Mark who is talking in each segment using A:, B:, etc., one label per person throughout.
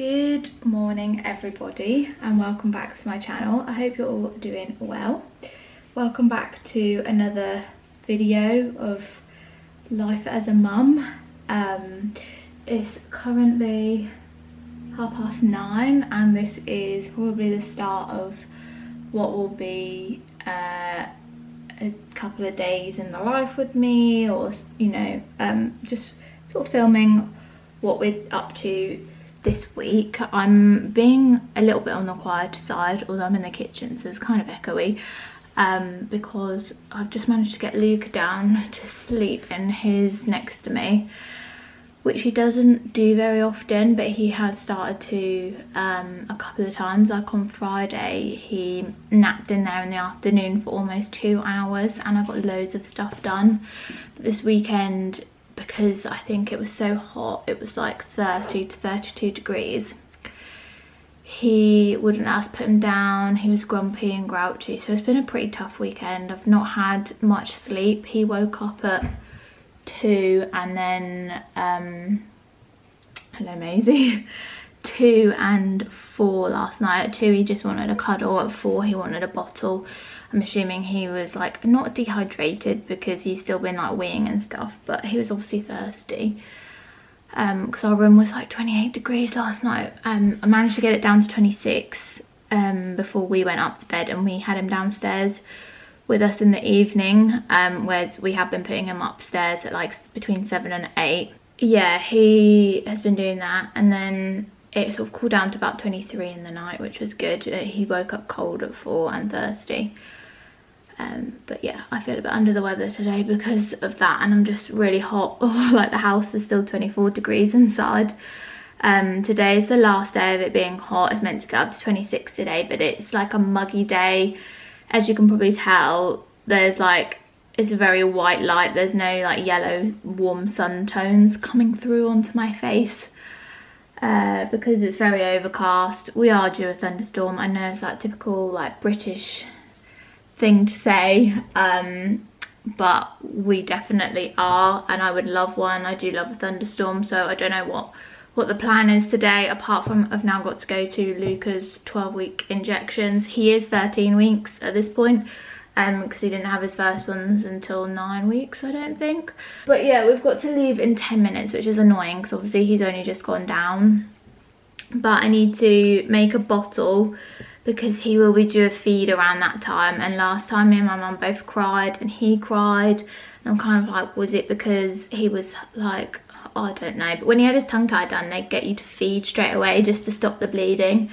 A: Good morning everybody and welcome back to my channel. I hope you're all doing well. Welcome back to another video of life as a mum. It's currently 9:30 and this is probably the start of what will be a couple of days in the life with me, or just sort of filming what we're up to this week. I'm being a little bit on the quieter side, although I'm in the kitchen, so it's kind of echoey, because I've just managed to get Luca down to sleep in his next to me, which he doesn't do very often, but he has started to a couple of times. Like on Friday, he napped in there in the afternoon for almost 2 hours and I got loads of stuff done. But this weekend, because I think it was so hot, it was like 30 to 32 degrees, he wouldn't let us put him down. He was grumpy and grouchy, so it's been a pretty tough weekend. I've not had much sleep. He woke up at 2 and then hello Maisie, 2 and 4 last night. At 2 he just wanted a cuddle, at 4 he wanted a bottle. I'm assuming he was like not dehydrated because he's still been like weeing and stuff, but he was obviously thirsty, because our room was like 28 degrees last night. I managed to get it down to 26 before we went up to bed, and we had him downstairs with us in the evening, whereas we have been putting him upstairs at like between 7 and 8. Yeah, he has been doing that, and then it sort of cooled down to about 23 in the night, which was good. He woke up cold at 4 and thirsty. But yeah, I feel a bit under the weather today because of that, and I'm just really hot. Oh, like the house is still 24 degrees inside. Today is the last day of it being hot. It's meant to get up to 26 today, but it's like a muggy day. As you can probably tell, there's like, it's a very white light. There's no like yellow warm sun tones coming through onto my face, because it's very overcast. We are due a thunderstorm. I know it's that typical like British thing to say, but we definitely are, and I would love one. I do love a thunderstorm, so I don't know what the plan is today, apart from I've now got to go to Luca's 12-week injections. He is 13 weeks at this point, because he didn't have his first ones until 9 weeks, I don't think. But yeah, we've got to leave in 10 minutes, which is annoying because obviously he's only just gone down. But I need to make a bottle because he will be due a feed around that time, and last time me and my mum both cried and he cried, and I'm kind of like, was it because he was like, oh, I don't know, but when he had his tongue tied down, they get you to feed straight away just to stop the bleeding.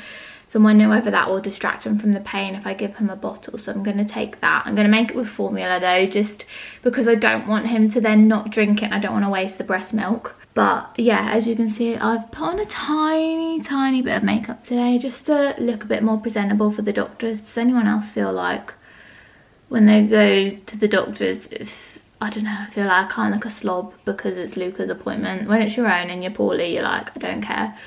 A: So I'm wondering whether that will distract him from the pain if I give him a bottle. So I'm going to take that. I'm going to make it with formula though, just because I don't want him to then not drink it. I don't want to waste the breast milk. But yeah, as you can see, I've put on a tiny bit of makeup today just to look a bit more presentable for the doctors. Does anyone else feel like when they go to the doctors, I don't know, I feel like I can't look a slob because it's Luca's appointment? When it's your own and you're poorly, you're like, I don't care.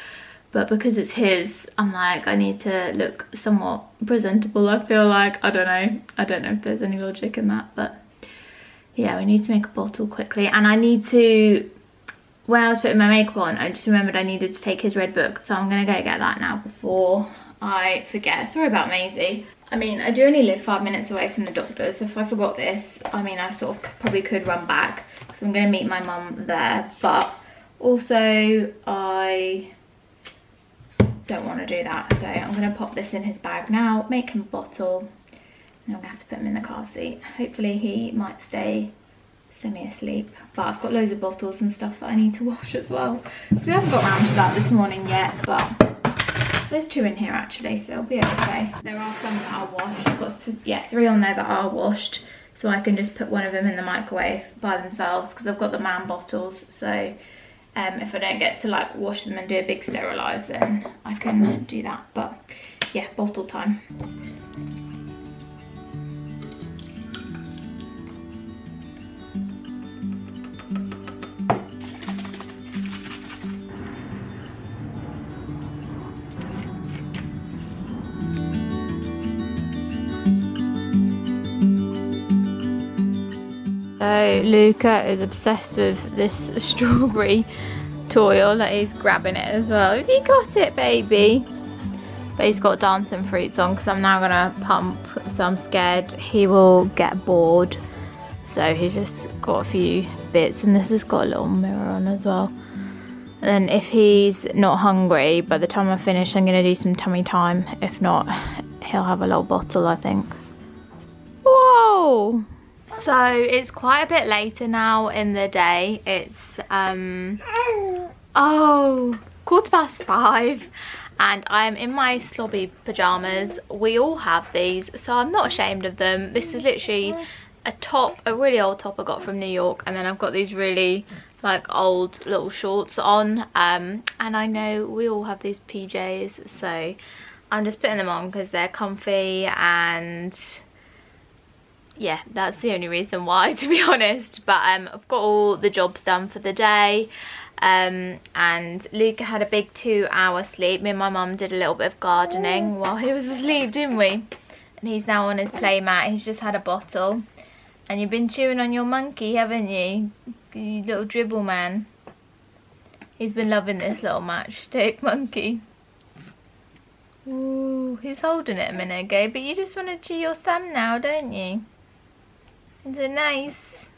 A: But because it's his, I'm like, I need to look somewhat presentable. I feel like, I don't know if there's any logic in that, but yeah, we need to make a bottle quickly. And I need to, when I was putting my makeup on, I just remembered I needed to take his red book, so I'm gonna go get that now before I forget. Sorry about Maisie. I mean, I do only live 5 minutes away from the doctor, so if I forgot this, I mean, I sort of probably could run back because I'm gonna meet my mum there, but also I don't want to do that, so I'm going to pop this in his bag now, make him a bottle, and I'm going to have to put him in the car seat. Hopefully he might stay semi-asleep, but I've got loads of bottles and stuff that I need to wash as well. So we haven't got around to that this morning yet, but there's 2 in here actually, so it'll be okay. There are some that are washed. I've got 3 on there that are washed, so I can just put one of them in the microwave by themselves because I've got the man bottles, so if I don't get to like wash them and do a big sterilise, then I can do that. But yeah, bottle time. So Luca is obsessed with this strawberry toy, or like he's grabbing it as well. Have you got it, baby? But he's got dancing fruits on because I'm now gonna pump, so I'm scared he will get bored. So he's just got a few bits, and this has got a little mirror on as well. And then if he's not hungry, by the time I finish, I'm gonna do some tummy time. If not, he'll have a little bottle, I think. Whoa! So it's quite a bit later now in the day. It's 5:15. And I'm in my slobby pyjamas. We all have these, so I'm not ashamed of them. This is literally a top, a really old top I got from New York, and then I've got these really like old little shorts on. And I know we all have these PJs, so I'm just putting them on because they're comfy, and yeah, that's the only reason why, to be honest. But I've got all the jobs done for the day. And Luca had a big 2-hour sleep. Me and my mum did a little bit of gardening while he was asleep, didn't we? And he's now on his play mat. He's just had a bottle. And you've been chewing on your monkey, haven't you? You little dribble man. He's been loving this little matchstick monkey. Ooh, he was holding it a minute ago, but you just want to chew your thumb now, don't you? Is it nice?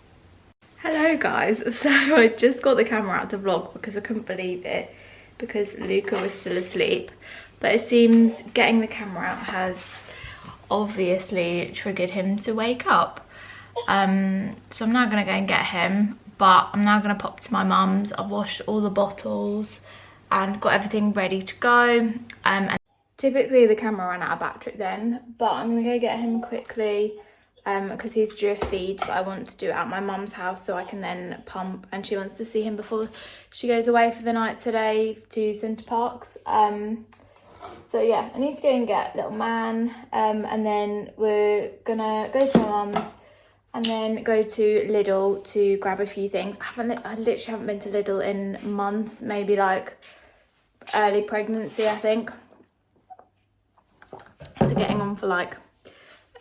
A: Hello guys, so I just got the camera out to vlog because I couldn't believe it, because Luca was still asleep. But it seems getting the camera out has obviously triggered him to wake up. So I'm now going to go and get him, but I'm now going to pop to my mum's. I've washed all the bottles and got everything ready to go. And typically the camera ran out of battery then, but I'm going to go get him quickly. Because he's due a feed, but I want to do it at my mum's house so I can then pump, and she wants to see him before she goes away for the night today to Centre Parks. So yeah, I need to go and get little man, and then we're gonna go to my mum's and then go to Lidl to grab a few things. I literally haven't been to Lidl in months, maybe like early pregnancy, I think. So getting on for like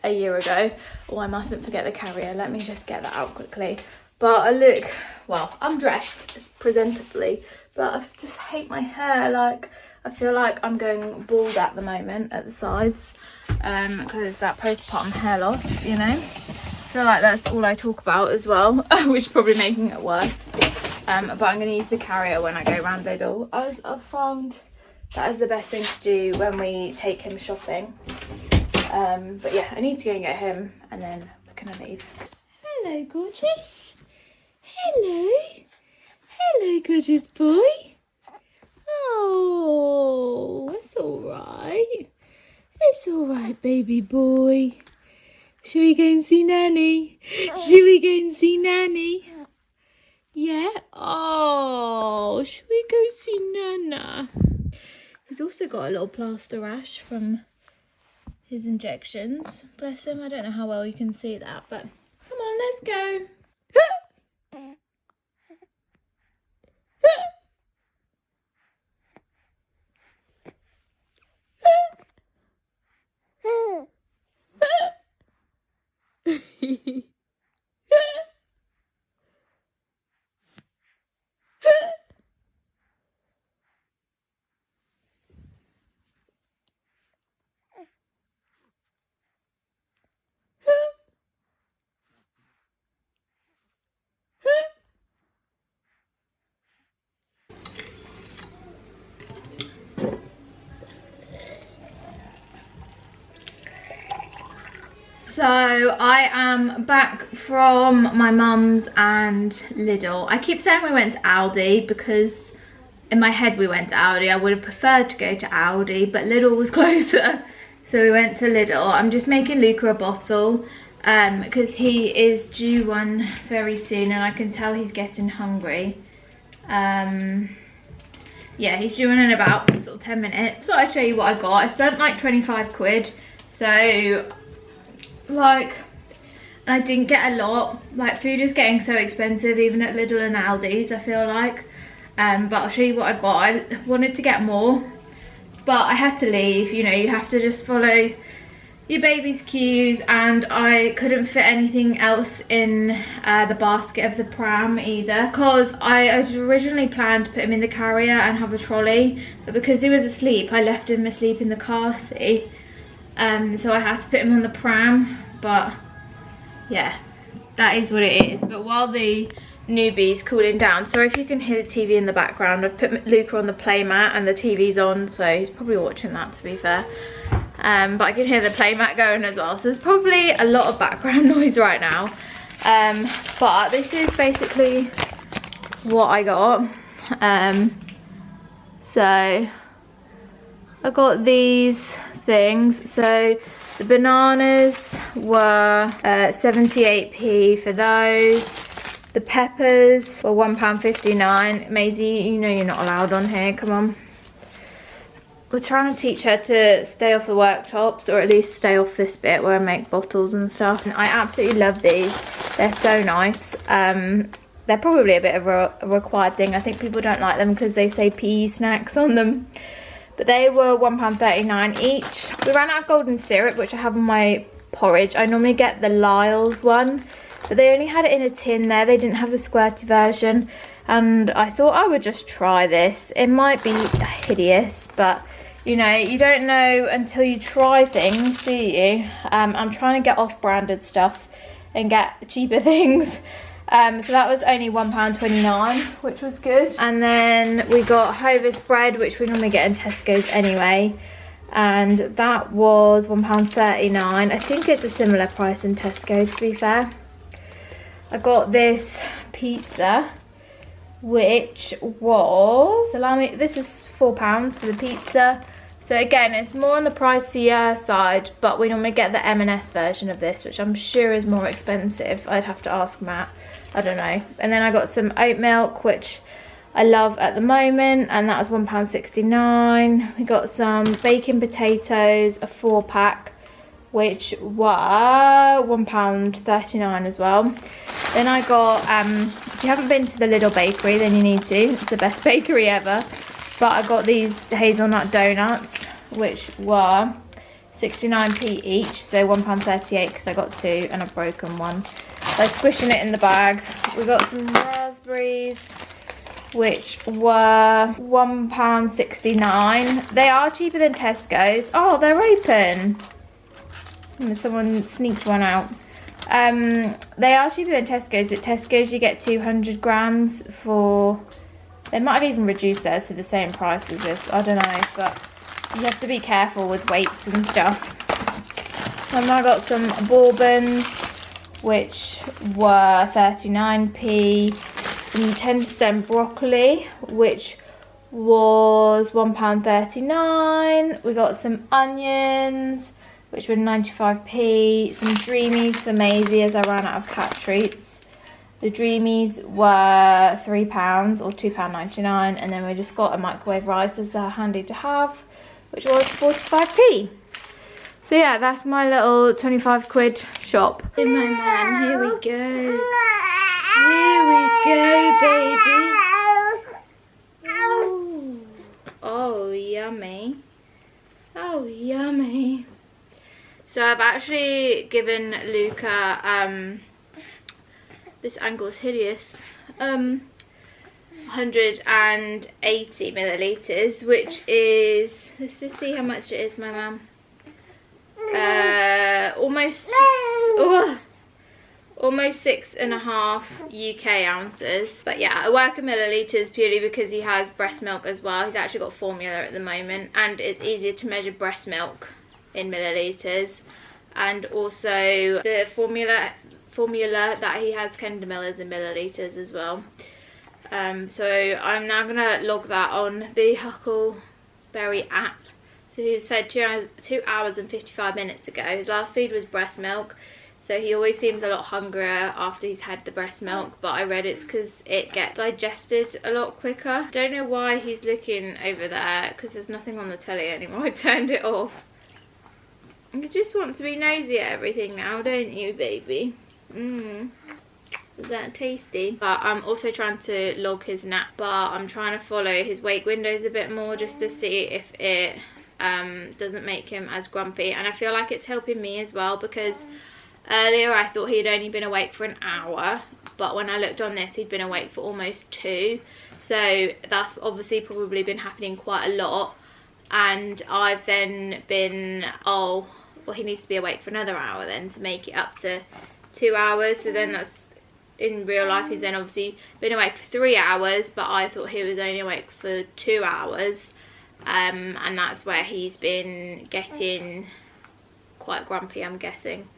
A: a year ago. Oh, I mustn't forget the carrier. Let me just get that out quickly. But I look, well, I'm dressed presentably, but I just hate my hair. Like, I feel like I'm going bald at the moment at the sides, because that postpartum hair loss, you know. I feel like that's all I talk about as well, which is probably making it worse. But I'm going to use the carrier when I go around Lidl. I've found that is the best thing to do when we take him shopping. But yeah, I need to go and get him, and then we're gonna leave. Hello, gorgeous. Hello. Hello, gorgeous boy. Oh, it's all right. It's all right, baby boy. Shall we go and see Nanny? Shall we go and see Nanny? Yeah? Oh, shall we go see Nana? He's also got a little plaster rash from his injections. Bless him. I don't know how well you can see that, but come on, let's go. So I am back from my mum's and Lidl. I keep saying we went to Aldi because in my head we went to Aldi. I would have preferred to go to Aldi, but Lidl was closer. So we went to Lidl. I'm just making Luca a bottle because he is due one very soon, and I can tell he's getting hungry. Yeah, he's due one in about sort of 10 minutes. So I'll show you what I got. I spent like 25 quid. So like, I didn't get a lot. Like, food is getting so expensive even at Lidl and Aldi's, I feel like. But I'll show you what I got. I wanted to get more, but I had to leave. You know, you have to just follow your baby's cues, and I couldn't fit anything else in the basket of the pram either, because I originally planned to put him in the carrier and have a trolley, but because he was asleep I left him asleep in the car seat, so I had to put him on the pram. But yeah, that is what it is. But while the newbie's cooling down, sorry if you can hear the TV in the background, I've put Luca on the playmat and the TV's on, so he's probably watching that, to be fair. But I can hear the playmat going as well, so there's probably a lot of background noise right now. But this is basically what I got. So I got these things. So the bananas were 78p for those. The peppers were £1.59. Maisie, you know you're not allowed on here, come on. We're trying to teach her to stay off the worktops, or at least stay off this bit where I make bottles and stuff. And I absolutely love these. They're so nice. They're probably a bit of a required thing. I think people don't like them because they say PE snacks on them. But they were £1.39 each. We ran out of golden syrup, which I have in my porridge. I normally get the Lyle's one, but they only had it in a tin there. They didn't have the squirty version. And I thought I would just try this. It might be hideous, but you know, you don't know until you try things, do you? I'm trying to get off-branded stuff and get cheaper things. So that was only £1.29, which was good. And then we got Hovis bread, which we normally get in Tesco's anyway. And that was £1.39. I think it's a similar price in Tesco, to be fair. I got this pizza, which was salami. This was £4 for the pizza. So again, it's more on the pricier side, but we normally get the M&S version of this, which I'm sure is more expensive. I'd have to ask Matt, I don't know. And then I got some oat milk, which I love at the moment, and that was £1.69. We got some bacon potatoes, a 4-pack, which were £1.39 as well. Then I got, if you haven't been to the Lidl bakery, then you need to. It's the best bakery ever. But I got these hazelnut donuts, which were 69p each, so £1.38 because I got 2 and a broken one. So squishing it in the bag. We got some raspberries, which were £1.69. They are cheaper than Tesco's. Oh, they're open. Someone sneaked one out. They are cheaper than Tesco's. At Tesco's you get 200 grams for, they might have even reduced theirs to the same price as this, I don't know, but you have to be careful with weights and stuff. And I got some bourbons, which were 39p, some 10-stem broccoli, which was £1.39. We got some onions, which were 95p, some Dreamies for Maisie as I ran out of cat treats. The Dreamies were £3 or £2.99, and then we just got a microwave rice as they're handy to have, which was 45p. So yeah, that's my little 25 quid shop. Hey my man, here we go. Here we go, baby. Ooh. Oh, yummy. Oh, yummy. So I've actually given Luca, this angle is hideous, 180 millilitres, which is, let's just see how much it is, my mum. Almost 6.5 UK ounces. But yeah, I work in millilitres purely because he has breast milk as well. He's actually got formula at the moment, and it's easier to measure breast milk in millilitres. And also the formula that he has, Kendamil, is in millilitres as well. So I'm now gonna log that on the Huckleberry app. So he was fed 2 hours and 55 minutes ago. His last feed was breast milk, so he always seems a lot hungrier after he's had the breast milk, but I read it's because it gets digested a lot quicker. Don't know why he's looking over there, because there's nothing on the telly anymore. I turned it off. You just want to be nosy at everything now, don't you, baby? Is that tasty? But I'm also trying to log his nap bar. I'm trying to follow his wake windows a bit more just to see if it doesn't make him as grumpy, and I feel like it's helping me as well, because earlier I thought he'd only been awake for an hour, but when I looked on this, he'd been awake for almost 2. So that's obviously probably been happening quite a lot, and I've then been, oh, well, he needs to be awake for another hour then to make it up to 2 hours. So then that's, in real life, he's then obviously been awake for 3 hours, but I thought he was only awake for 2 hours. And that's where he's been getting quite grumpy, I'm guessing.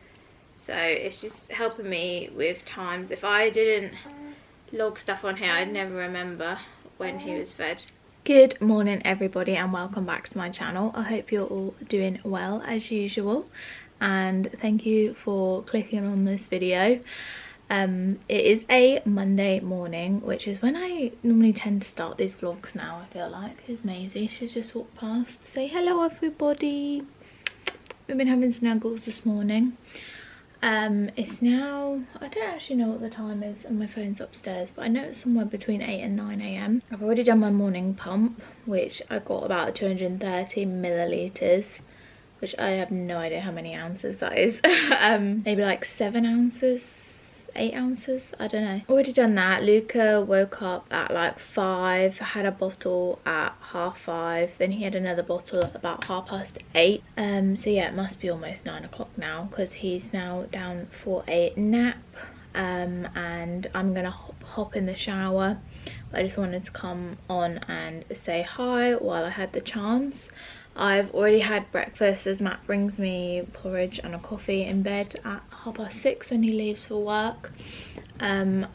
A: So it's just helping me with times. If I didn't log stuff on here, I'd never remember when he was fed. Good morning everybody, and welcome back to my channel. I hope you're all doing well as usual, and thank you for clicking on this video. It is a Monday morning, which is when I normally tend to start these vlogs now. I feel like here's Maisie, she's just walked past. Say hello everybody. We've been having snuggles this morning. It's now, I don't actually know what the time is, and my phone's upstairs, but I know it's somewhere between 8 and 9 AM. I've already done my morning pump, which I got about 230 millilitres, which I have no idea how many ounces that is. Maybe like 7 ounces, 8 ounces, I don't know. Already done that. Luca woke up at like 5, had a bottle at 5:30, then he had another bottle at about 8:30. So yeah, it must be almost 9 o'clock now, because he's now down for a nap. And I'm gonna hop in the shower, but I just wanted to come on and say hi while I had the chance. I've already had breakfast, as Matt brings me porridge and a coffee in bed at 6:30 when he leaves for work. And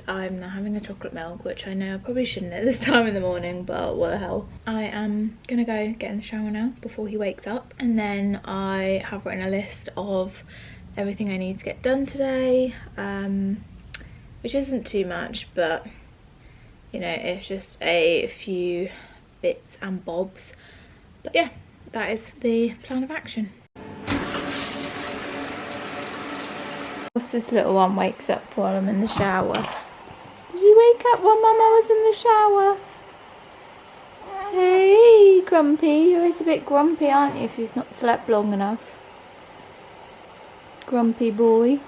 A: I'm now having a chocolate milk, which I know I probably shouldn't at this time in the morning, but what the hell. I am gonna go get in the shower now before he wakes up, and then I have written a list of everything I need to get done today, which isn't too much, but you know, it's just a few bits and bobs. But yeah, that is the plan of action. This little one wakes up while I'm in the shower. Did you wake up while Mama was in the shower? Hey, Grumpy. You're always a bit grumpy, aren't you, if you've not slept long enough? Grumpy boy.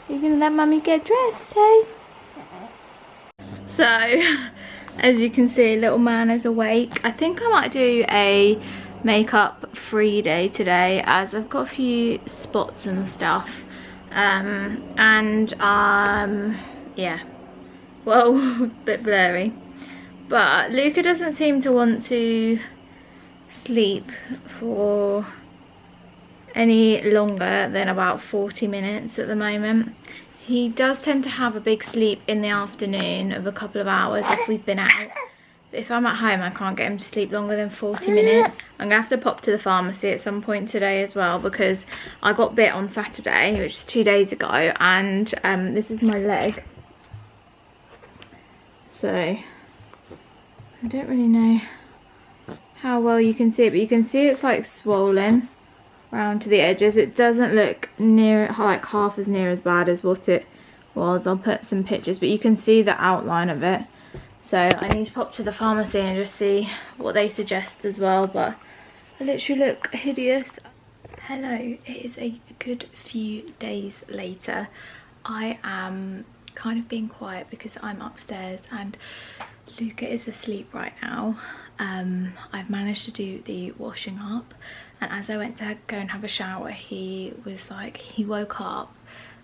A: You're gonna let Mummy get dressed, hey? So, as you can see, little man is awake. I think I might do a makeup free day today, as I've got a few spots and stuff. Yeah, well, a bit blurry. But Luca doesn't seem to want to sleep for any longer than about 40 minutes at the moment. He does tend to have a big sleep in the afternoon of a couple of hours if we've been out. But if I'm at home, I can't get him to sleep longer than 40 minutes. I'm gonna have to pop to the pharmacy at some point today as well, because I got bit on Saturday, which is 2 days ago, and this is my leg. So I don't really know how well you can see it, but you can see it's like swollen round to the edges. It doesn't look near, like half as near as bad as what it was. I'll put some pictures, but you can see the outline of it. So I need to pop to the pharmacy and just see what they suggest as well, but I literally look hideous. Hello, it is a good few days later. I am kind of being quiet because I'm upstairs and Luca is asleep right now. I've managed to do the washing up, and as I went to go and have a shower, he was like, he woke up,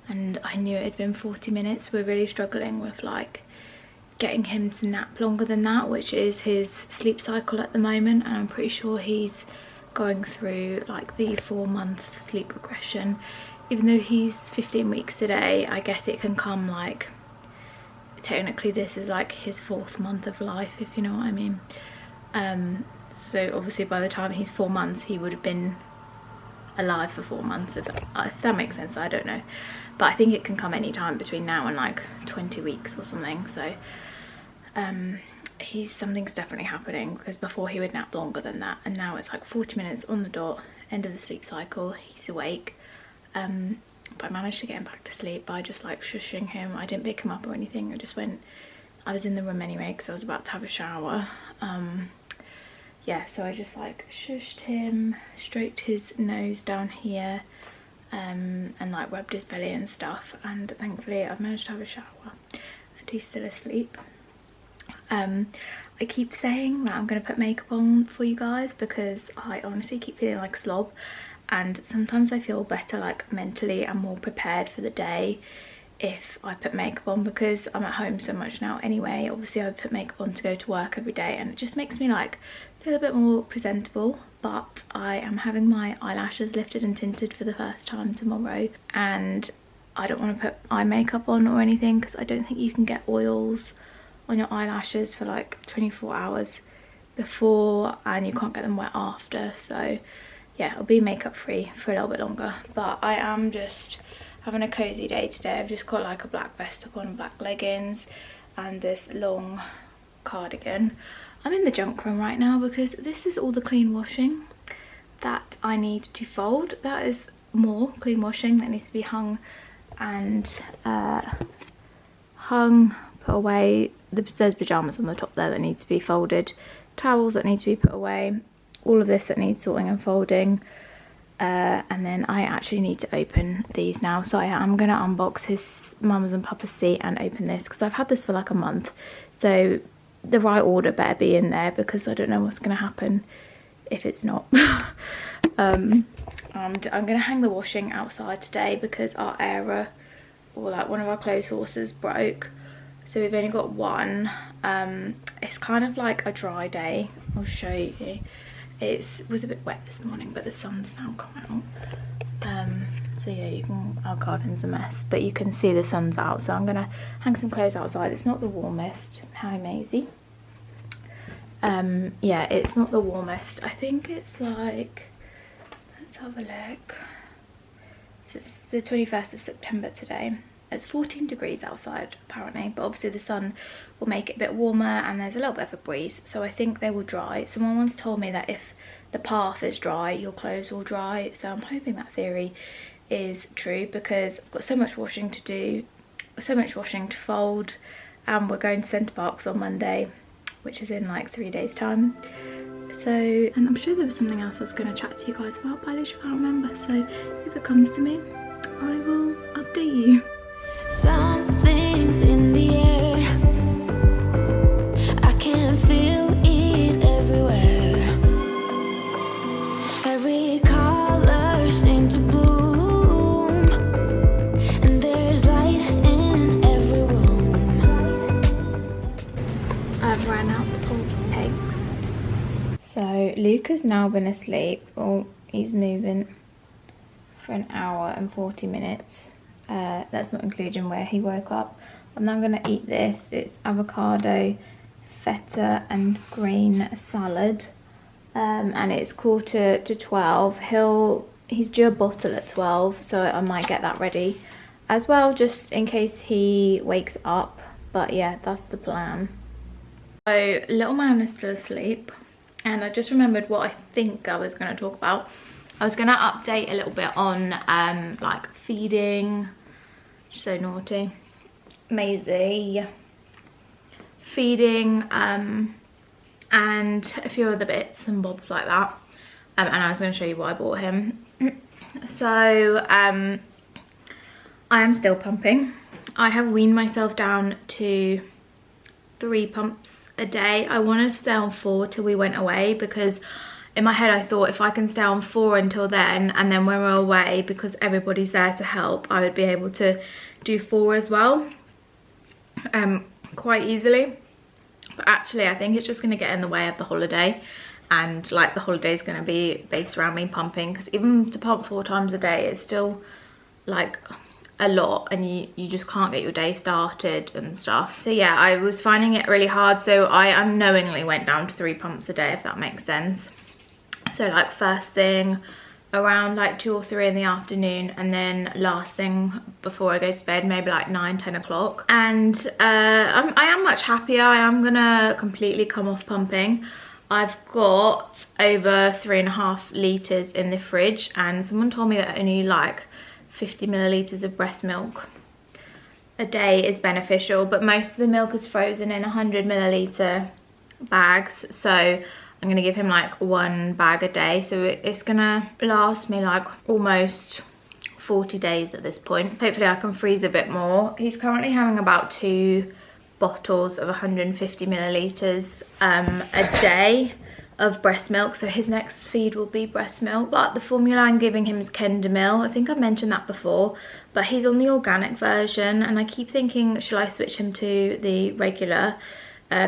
A: and I knew it had been 40 minutes. We're really struggling with like getting him to nap longer than that, which is his sleep cycle at the moment, and I'm pretty sure he's going through like the 4-month sleep regression. Even though he's 15 weeks today, I guess it can come like, technically this is like his 4th month of life, if you know what I mean. So obviously by the time he's 4 months, he would have been alive for 4 months, if that makes sense. I don't know, but I think it can come any time between now and like 20 weeks or something. So something's definitely happening, because before he would nap longer than that, and now it's like 40 minutes on the dot, end of the sleep cycle, he's awake. But I managed to get him back to sleep by just like shushing him. I didn't pick him up or anything. I was in the room anyway because I was about to have a shower. yeah, so I just like shushed him, stroked his nose down here, and like rubbed his belly and stuff, and thankfully I've managed to have a shower and he's still asleep. I keep saying that I'm going to put makeup on for you guys because I honestly keep feeling like a slob, and sometimes I feel better like mentally and more prepared for the day if I put makeup on, because I'm at home so much now anyway. Obviously I put makeup on to go to work every day and it just makes me like feel a bit more presentable. But I am having my eyelashes lifted and tinted for the first time tomorrow, and I don't want to put eye makeup on or anything because I don't think you can get oils on your eyelashes for like 24 hours before, and you can't get them wet after. So yeah, I'll be makeup free for a little bit longer. But I am just having a cozy day today. I've just got like a black vest up on, black leggings and this long cardigan. I'm in the junk room right now because this is all the clean washing that I need to fold. That is more clean washing that needs to be hung and put away. There's pyjamas on the top there that need to be folded, towels that need to be put away, all of this that needs sorting and folding. And then I actually need to open these now, so I am going to unbox his mum's and papa's seat and open this because I've had this for like a month, so the right order better be in there because I don't know what's going to happen if it's not. And I'm going to hang the washing outside today because our Era, or like one of our clothes horses, broke, so we've only got one. It's kind of like a dry day. I'll show you. It was a bit wet this morning, but the sun's now come out. So yeah, you can, our garden's a mess, but you can see the sun's out. So I'm gonna hang some clothes outside. It's not the warmest. Hi, Maisie. Yeah, it's not the warmest. I think it's like, let's have a look. So it's the 21st of September today. It's 14 degrees outside apparently, but obviously the sun will make it a bit warmer and there's a little bit of a breeze, so I think they will dry. Someone once told me that if the path is dry, your clothes will dry, so I'm hoping that theory is true because I've got so much washing to do, so much washing to fold, and we're going to Centre Parks on Monday, which is in like 3 days time. So, and I'm sure there was something else I was going to chat to you guys about, but I literally can't remember, so if it comes to me, I will update you.
B: Something's in the air, I can feel it everywhere. Every color seems to bloom, and there's light in every room.
A: I've ran out of eggs. So Luca's now been asleep, or he's moving, for an hour and 40 minutes. That's not including where he woke up. I'm now going to eat this. It's avocado, feta and green salad, and it's 11:45. He's due a bottle at 12, so I might get that ready as well, just in case he wakes up. But yeah, that's the plan. So little man is still asleep, and I just remembered what I think I was going to talk about. I was going to update a little bit on like feeding. So naughty. Maisie. Feeding, and a few other bits and bobs like that. And I was going to show you what I bought him. So I am still pumping. I have weaned myself down to 3 pumps a day. I wanted to stay on 4 till we went away because in my head I thought if I can stay on 4 until then, and then when we're away, because everybody's there to help, I would be able to do 4 as well, quite easily. But actually I think it's just going to get in the way of the holiday, and like the holiday is going to be based around me pumping, because even to pump 4 times a day is still like a lot, and you just can't get your day started and stuff. So yeah, I was finding it really hard, so I unknowingly went down to 3 pumps a day, if that makes sense. So like first thing around like 2 or 3 in the afternoon, and then last thing before I go to bed, maybe like 9-10 o'clock. And I am much happier. I am gonna completely come off pumping. I've got over 3.5 litres in the fridge, and someone told me that only like 50 millilitres of breast milk a day is beneficial, but most of the milk is frozen in 100 millilitre bags, so I'm gonna give him like 1 bag a day, so it's gonna last me like almost 40 days at this point. Hopefully I can freeze a bit more. He's currently having about 2 bottles of 150 millilitres a day of breast milk, so his next feed will be breast milk. But the formula I'm giving him is Kendamil. I think I mentioned that before, but he's on the organic version, and I keep thinking, shall I switch him to the regular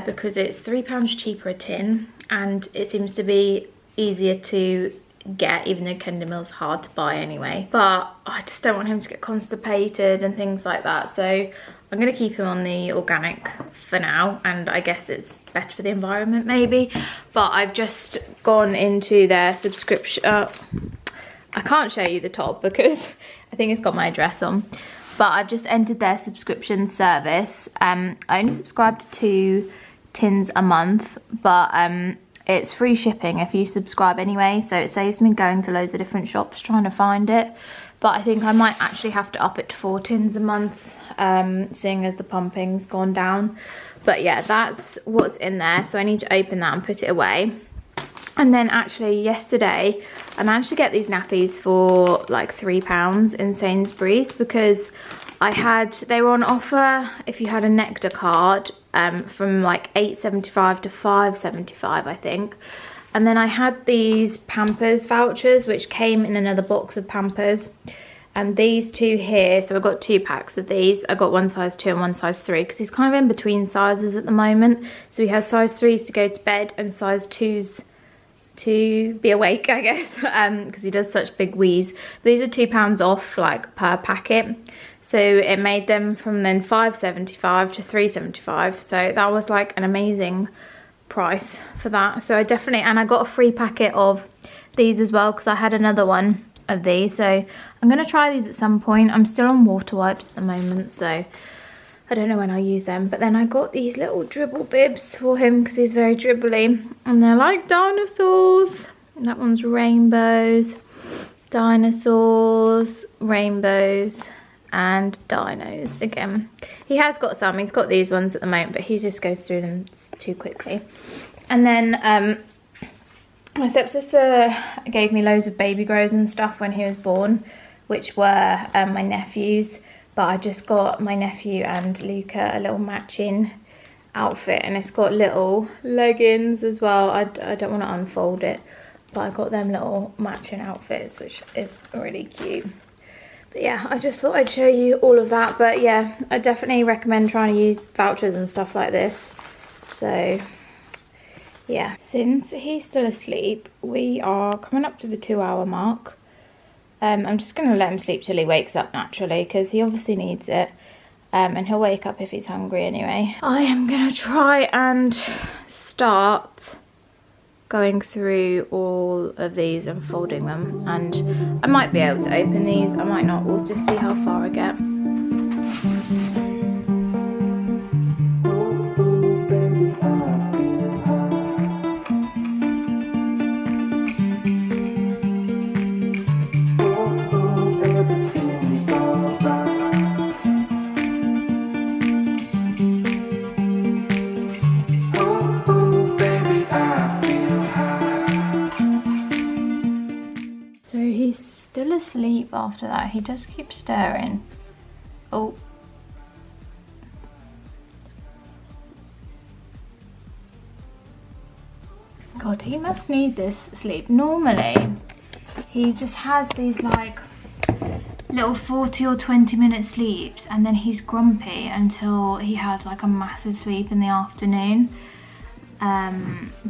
A: because it's £3 cheaper a tin, and it seems to be easier to get, even though Kendamil's hard to buy anyway. But I just don't want him to get constipated and things like that, so I'm going to keep him on the organic for now, and I guess it's better for the environment maybe. But I've just gone into their subscription. I can't show you the top because I think it's got my address on, but I've just entered their subscription service. I only subscribe to 2 tins a month, but it's free shipping if you subscribe anyway, so it saves me going to loads of different shops trying to find it. But I think I might actually have to up it to 4 tins a month, seeing as the pumping's gone down. But yeah, that's what's in there, so I need to open that and put it away. And then actually yesterday I managed to get these nappies for like £3 in Sainsbury's, because they were on offer if you had a Nectar card, from like £8.75 to £5.75 I think. And then I had these Pampers vouchers which came in another box of Pampers, and these 2 here, so I got 2 packs of these. I got one size 2 and one size 3 because he's kind of in between sizes at the moment, so he has size 3s to go to bed and size 2s to be awake, I guess, because he does such big wheeze. These are £2 off like per packet, so it made them from then £5.75 to £3.75, so that was like an amazing price for that. So I definitely, and I got a free packet of these as well because I had another one of these, so I'm going to try these at some point. I'm still on water wipes at the moment, so I don't know when I'll use them. But then I got these little dribble bibs for him because he's very dribbly, and they're like dinosaurs. That one's rainbows, dinosaurs, rainbows, and dinos again. He has got some, he's got these ones at the moment, but he just goes through them too quickly. And then my stepsister gave me loads of baby grows and stuff when he was born, which were my nephew's, but I just got my nephew and Luca a little matching outfit, and it's got little leggings as well. I don't want to unfold it, but I got them little matching outfits, which is really cute. But yeah, I just thought I'd show you all of that. But yeah, I definitely recommend trying to use vouchers and stuff like this. So yeah, since he's still asleep, we are coming up to the 2-hour mark. I'm just going to let him sleep till he wakes up naturally, because he obviously needs it. And he'll wake up if he's hungry anyway. I am going to try and start going through all of these and folding them, and I might be able to open these, I might not. We'll just see how far I get. Asleep after that. He does keep stirring. Oh, God, he must need this sleep. Normally he just has these like little 40 or 20 minute sleeps, and then he's grumpy until he has like a massive sleep in the afternoon.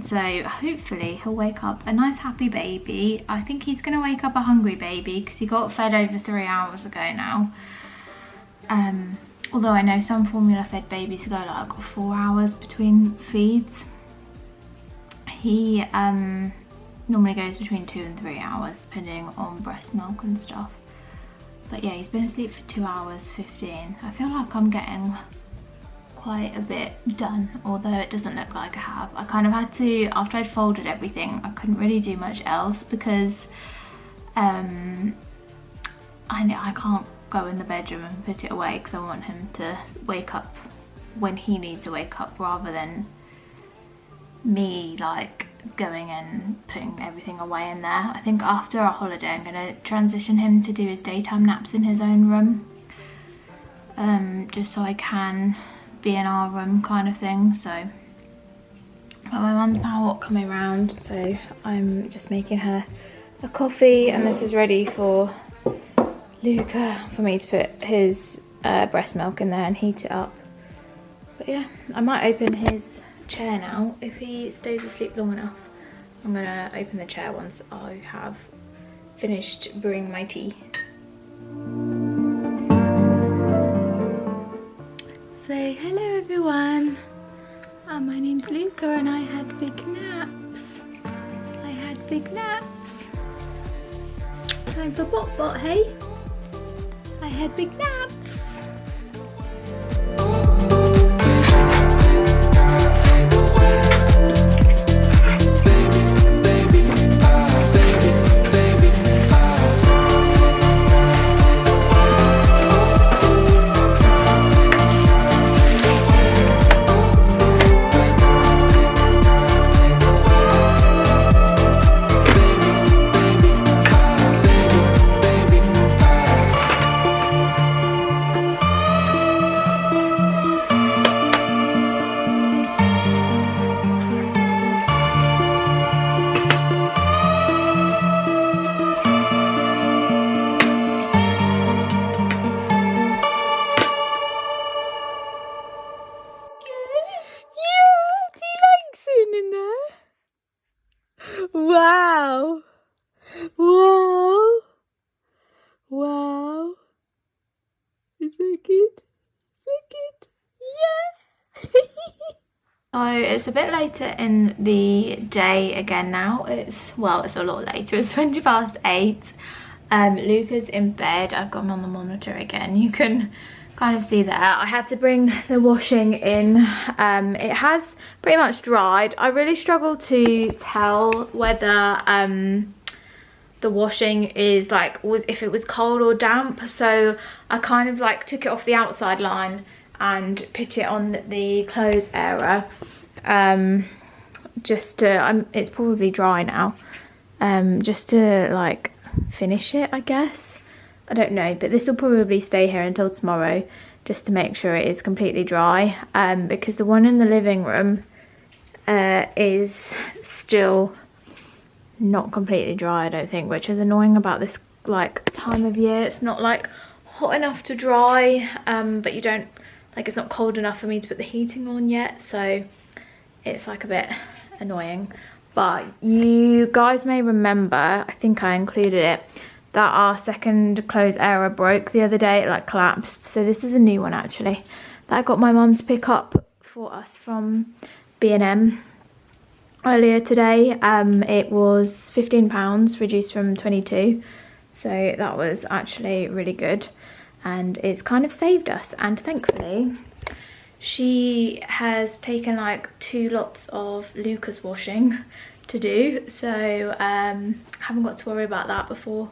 A: So hopefully he'll wake up a nice happy baby. I think he's gonna wake up a hungry baby because he got fed over 3 hours ago now. Although I know some formula fed babies go like 4 hours between feeds. He normally goes between 2 and 3 hours depending on breast milk and stuff. But yeah, he's been asleep for 2 hours 15. I feel like I'm getting quite a bit done, although it doesn't look like I have. I kind of had to, after I'd folded everything, I couldn't really do much else because I can't go in the bedroom and put it away because I want him to wake up when he needs to wake up, rather than me like going and putting everything away in there. I think after our holiday I'm going to transition him to do his daytime naps in his own room, just so I can be in our room kind of thing. So but my mum's now coming around, so I'm just making her a coffee, and this is ready for Luca, for me to put his breast milk in there and heat it up. But yeah, I might open his chair now. If he stays asleep long enough, I'm gonna open the chair once I have finished brewing my tea. Say hello everyone. My name's Luca and I had big naps. Time for bot bot, hey? I had big naps. Wow. Wow. Wow. Is that good? Is that good? Yeah. So it's a bit later in the day again now. It's a lot later. It's 8:20. Luca's in bed. I've got him on the monitor again. You can kind of see there. I had to bring the washing in. It has pretty much dried. I really struggle to tell whether the washing is like, if it was cold or damp, so I kind of like took it off the outside line and put it on the clothes area, just to, it's probably dry now, just to like finish it, I guess. I don't know, but this will probably stay here until tomorrow just to make sure it is completely dry, because the one in the living room is still not completely dry, I don't think, which is annoying about this like time of year. It's not like hot enough to dry, but you don't, like, it's not cold enough for me to put the heating on yet, so it's like a bit annoying. But you guys may remember, I think I included it, that our second clothes area broke the other day. It like collapsed, so this is a new one actually that I got my mum to pick up for us from B&M earlier today. It was £15, reduced from 22, so that was actually really good, and it's kind of saved us. And thankfully she has taken like 2 lots of Luca's washing to do, so haven't got to worry about that before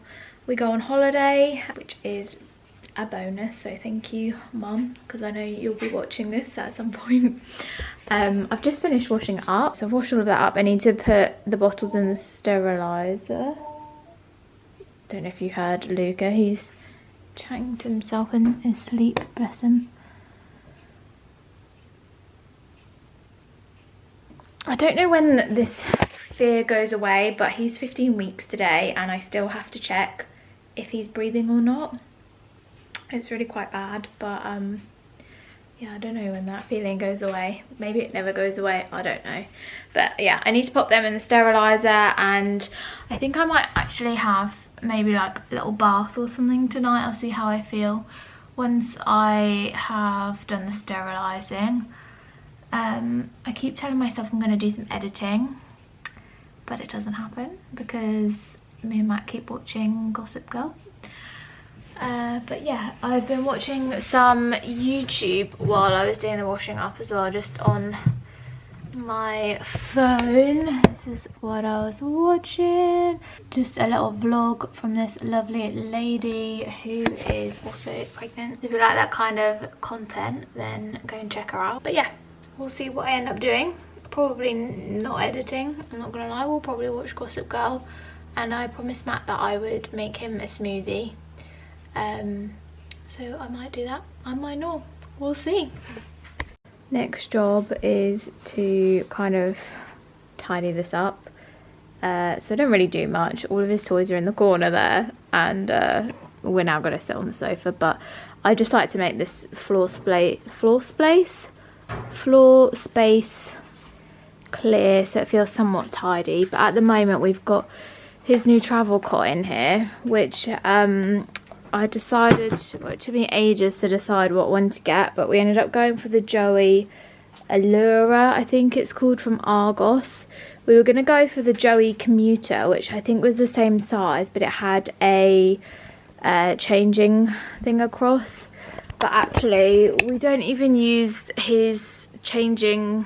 A: we go on holiday, which is a bonus. So thank you, Mum, because I know you'll be watching this at some point. I've just finished washing it up, so I've washed all of that up. I need to put the bottles in the sterilizer. Don't know if you heard Luca, he's chatting to himself in his sleep, bless him. I don't know when this fear goes away, but he's 15 weeks today and I still have to check if he's breathing or not. It's really quite bad, but yeah, I don't know when that feeling goes away. Maybe it never goes away, I don't know. But yeah, I need to pop them in the sterilizer, and I think I might actually have maybe like a little bath or something tonight. I'll see how I feel once I have done the sterilising. I keep telling myself I'm going to do some editing, but it doesn't happen because me and Matt keep watching Gossip Girl. But yeah, I've been watching some YouTube while I was doing the washing up as well, just on my phone. This is what I was watching. Just a little vlog from this lovely lady who is also pregnant. If you like that kind of content, then go and check her out. But yeah, we'll see what I end up doing probably not editing, I'm not gonna lie. We'll probably watch Gossip Girl, and I promised Matt that I would make him a smoothie, so I might do that, I might not, we'll see. Next job is to kind of tidy this up. So I don't really do much. All of his toys are in the corner there, and we're now going to sit on the sofa, but I just like to make this floor space clear so it feels somewhat tidy. But at the moment we've got his new travel cot in here, which I decided, well, it took me ages to decide what one to get, but we ended up going for the Joey Allura, I think it's called, from Argos. We were going to go for the Joey Commuter, which I think was the same size, but it had a changing thing across. But actually, we don't even use his changing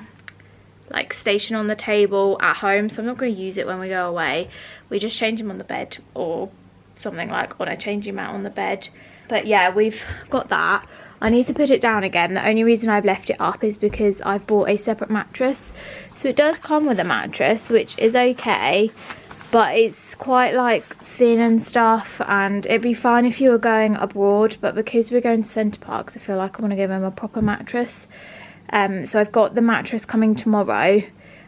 A: like station on the table at home, so I'm not going to use it when we go away. We just change him on the bed, or something like on a changing mat on the bed. But yeah, we've got that. I need to put it down again. The only reason I've left it up is because I've bought a separate mattress. So it does come with a mattress, which is okay, but it's quite like thin and stuff, and it'd be fine if you were going abroad, but because we're going to Centre Parks, I feel like I want to give him a proper mattress. So I've got the mattress coming tomorrow,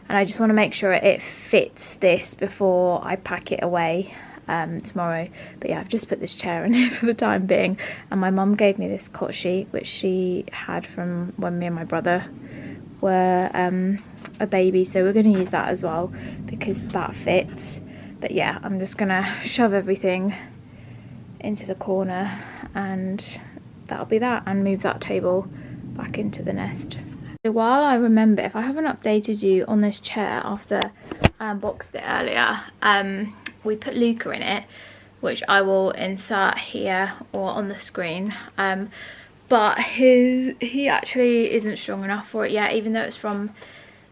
A: and I just want to make sure it fits this before I pack it away tomorrow. But yeah, I've just put this chair in here for the time being, and my mum gave me this cot sheet which she had from when me and my brother were a baby, so we're going to use that as well because that fits. But yeah, I'm just gonna shove everything into the corner, and that'll be that, and move that table back into the nest. So while I remember, if I haven't updated you on this chair after I unboxed it earlier, we put Luca in it, which I will insert here or on the screen, but he actually isn't strong enough for it yet, even though it's from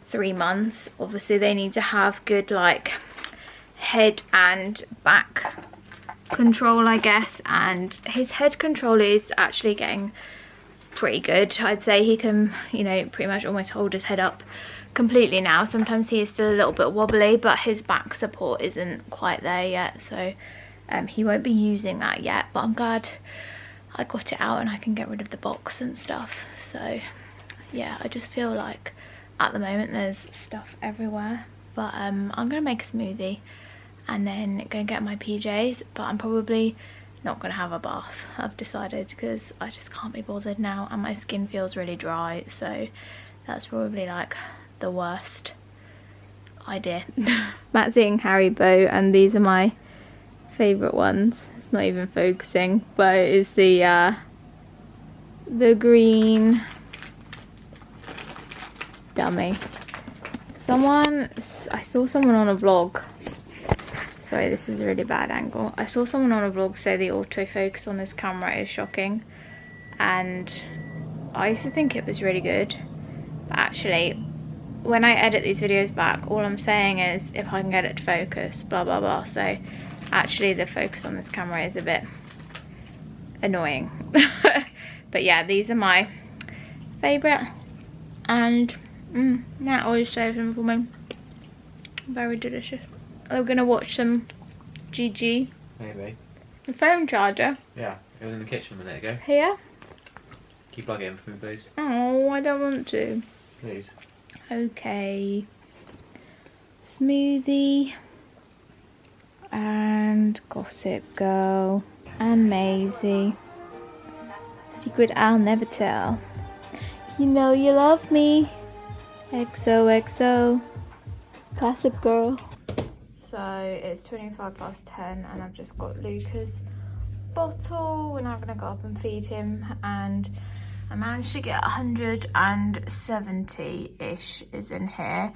A: 3 months. Obviously they need to have good like head and back control, I guess, and his head control is actually getting pretty good. I'd say he can, you know, pretty much almost hold his head up completely now. Sometimes he is still a little bit wobbly, but his back support isn't quite there yet, so he won't be using that yet. But I'm glad I got it out and I can get rid of the box and stuff. So yeah, I just feel like at the moment there's stuff everywhere. But I'm gonna make a smoothie and then go get my PJs, but I'm probably not gonna have a bath, I've decided, because I just can't be bothered now, and my skin feels really dry, so that's probably like the worst idea. Matt's eating Haribo, and these are my favourite ones. It's not even focusing, but it is the green dummy. I saw someone on a vlog, sorry, this is a really bad angle. I saw someone on a vlog say the autofocus on this camera is shocking, and I used to think it was really good, but actually when I edit these videos back, all I'm saying is if I can get it to focus, blah blah blah. So actually the focus on this camera is a bit annoying. But yeah, these are my favourite, and Matt always saves them for me. Very delicious. We're gonna watch some GG.
C: Maybe.
A: The phone charger.
C: Yeah, it was in the kitchen a minute ago.
A: Here?
C: Can you plug it in for me, please?
A: Oh, I don't want to.
C: Please.
A: Okay. Smoothie. And Gossip Girl. And Maisie. Secret I'll never tell. You know you love me. XOXO. Gossip Girl. So it's 10:25, and I've just got Luca's bottle. We're now gonna go up and feed him, and I managed to get 170-ish is in here.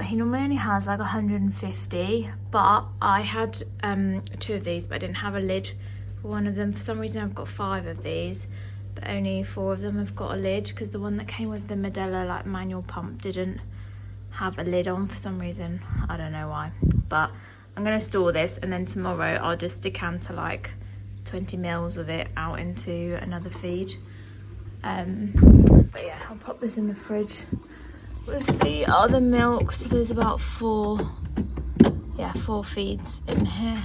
A: He normally only has like 150, but I had 2 of these, but I didn't have a lid for one of them. For some reason I've got 5 of these, but only 4 of them have got a lid, because the one that came with the Medela like manual pump didn't have a lid on for some reason. I don't know why, but I'm gonna store this, and then tomorrow I'll just decanter like 20 mils of it out into another feed. But yeah, I'll pop this in the fridge with the other milk. So there's about four feeds in here.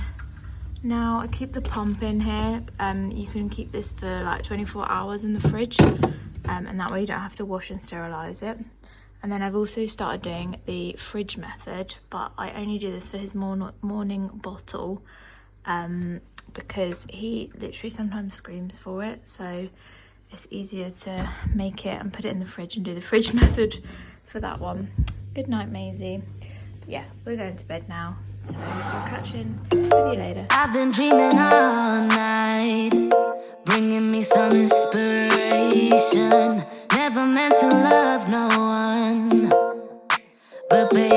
A: Now I keep the pump in here. You can keep this for like 24 hours in the fridge, and that way you don't have to wash and sterilize it. And then I've also started doing the fridge method, but I only do this for his morning bottle, because he literally sometimes screams for it, so it's easier to make it and put it in the fridge and do the fridge method for that one. Good night, Maisie. But yeah, we're going to bed now, so I'll catch in with you later.
B: I've been dreaming all night, bringing me some inspiration. Never meant to love no one, but baby